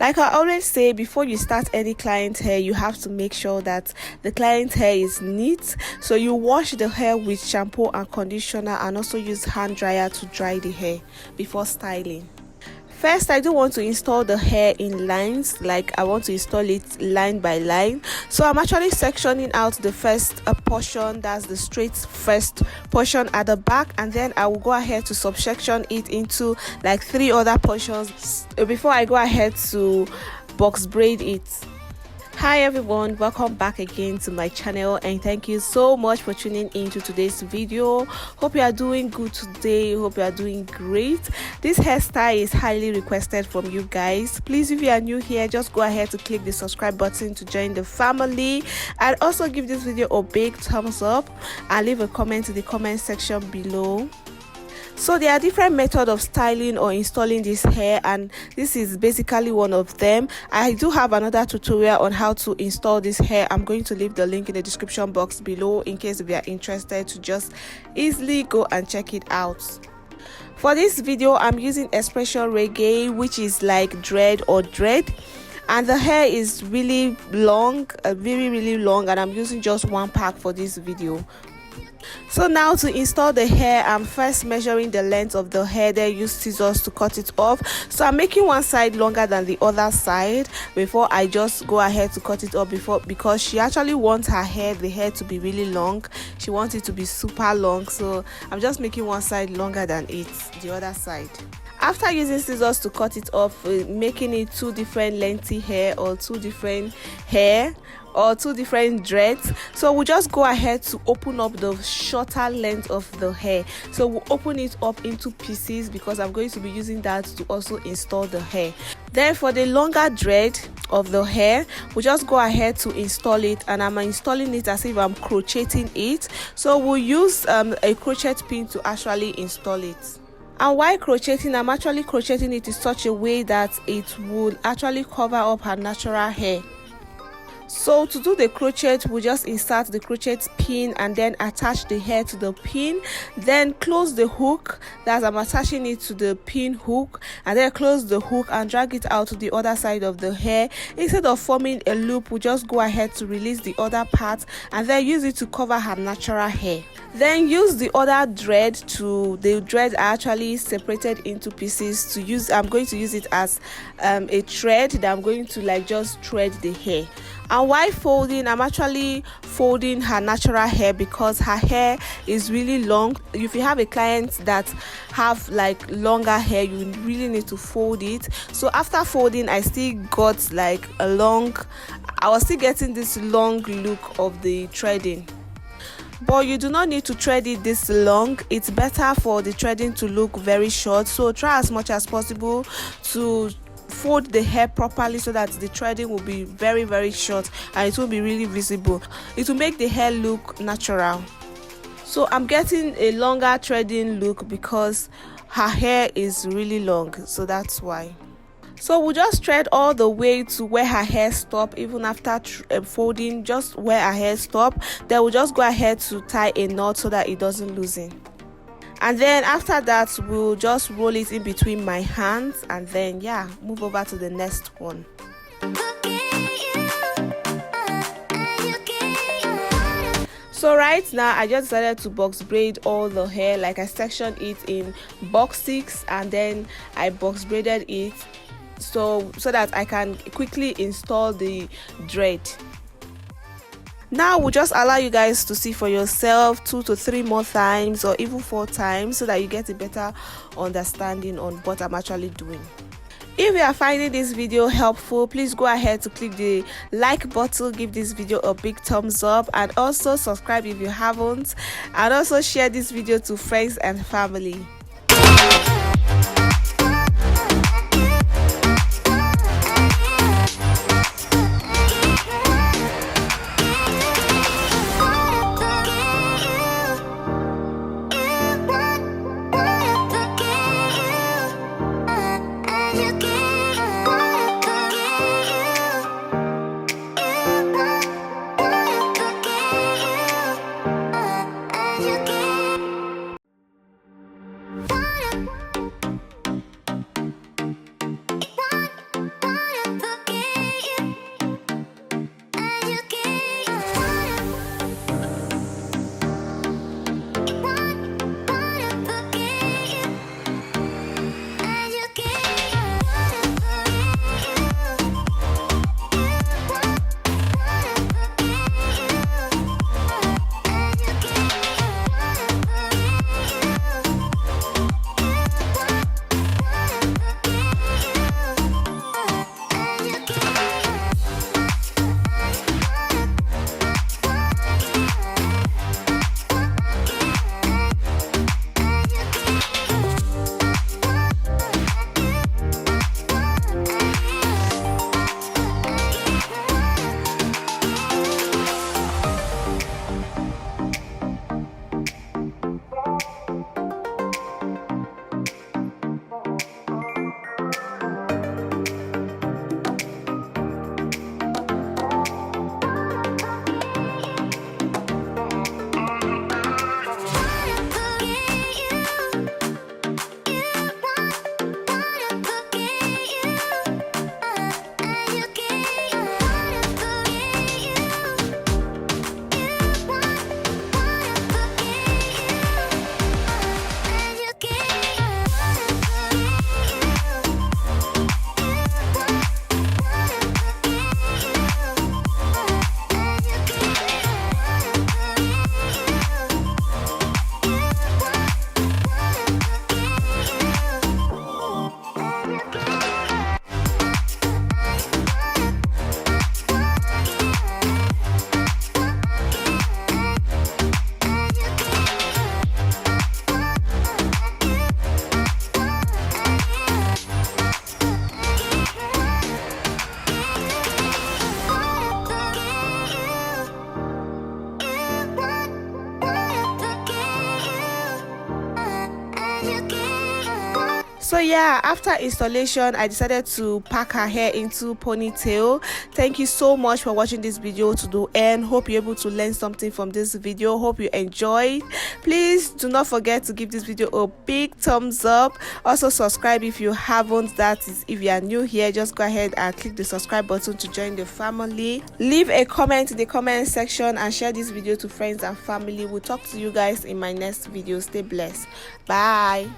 Like I always say, before you start any client hair, you have to make sure that the client hair is neat. So you wash the hair with shampoo and conditioner, and also use hand dryer to dry the hair before styling. First, I do want to install the hair in lines, like I want to install it line by line. So I'm actually sectioning out the first portion, that's the straight first portion at the back, and then I will go ahead to subsection it into like 3 other portions before I go ahead to box braid it. Hi everyone, welcome back again to my channel, and thank you so much for tuning into today's video. Hope you are doing good today. Hope you are doing great. This hairstyle is highly requested from you guys. Please, if you are new here, just go ahead to click the subscribe button to join the family, and also give this video a big thumbs up and leave a comment in the comment section below. So there are different methods of styling or installing this hair, and this is basically one of them. I do have another tutorial on how to install this hair. I'm going to leave the link in the description box below in case if you are interested to just easily go and check it out. For this video, I'm using expression reggae, which is like dread or dread, and the hair is really long, really long, and I'm using just 1 pack for this video. So now to install the hair, I'm first measuring the length of the hair, then use scissors to cut it off. So I'm making one side longer than the other side before I just go ahead to cut it off, because she actually wants the hair to be really long. She wants it to be super long, so I'm just making one side longer than the other side. After using scissors to cut it off, making it 2 different lengthy hair or 2 different hair or 2 different dreads, so we'll just go ahead to open up the shorter length of the hair. So we'll open it up into pieces because I'm going to be using that to also install the hair. Then for the longer dread of the hair, we'll just go ahead to install it, and I'm installing it as if I'm crocheting it. So we'll use a crochet pin to actually install it. And while crocheting, I'm actually crocheting it in such a way that it will actually cover up her natural hair. So to do the crochet, we just insert the crochet pin and then attach the hair to the pin, then close the hook, that's I'm attaching it to the pin hook, and then close the hook and drag it out to the other side of the hair. Instead of forming a loop, we just go ahead to release the other part and then use it to cover her natural hair. Then use the other dread the dreads are actually separated into pieces to use. I'm going to use it as a thread that I'm going to like just thread the hair. And while folding, I'm actually folding her natural hair because her hair is really long. If you have a client that have like longer hair, you really need to fold it. So after folding, I still got like I was still getting this long look of the threading. But you do not need to thread it this long. It's better for the threading to look very short. So try as much as possible to fold the hair properly so that the threading will be very short and it will be really visible. It will make the hair look natural. So I'm getting a longer threading look because her hair is really long, so that's why. So we'll just thread all the way to where her hair stop. Even after folding, just where her hair stop, then we'll just go ahead to tie a knot so that it doesn't loosen. And then after that, we'll just roll it in between my hands, and then move over to the next one. So right now, I just decided to box braid all the hair. Like I sectioned it in box 6 and then I box braided it so that I can quickly install the dread. Now we'll just allow you guys to see for yourself 2 to 3 more times or even 4 times so that you get a better understanding on what I'm actually doing. If you are finding this video helpful, please go ahead to click the like button, give this video a big thumbs up, and also subscribe if you haven't, and also share this video to friends and family. So yeah, after installation I decided to pack her hair into ponytail. Thank you so much for watching this video to the end. Hope you're able to learn something from this video. Hope you enjoyed. Please do not forget to give this video a big thumbs up. Also subscribe if you haven't. That is, if you are new here, just go ahead and click the subscribe button to join the family. Leave a comment in the comment section and share this video to friends and family. We'll talk to you guys in my next video. Stay blessed. Bye.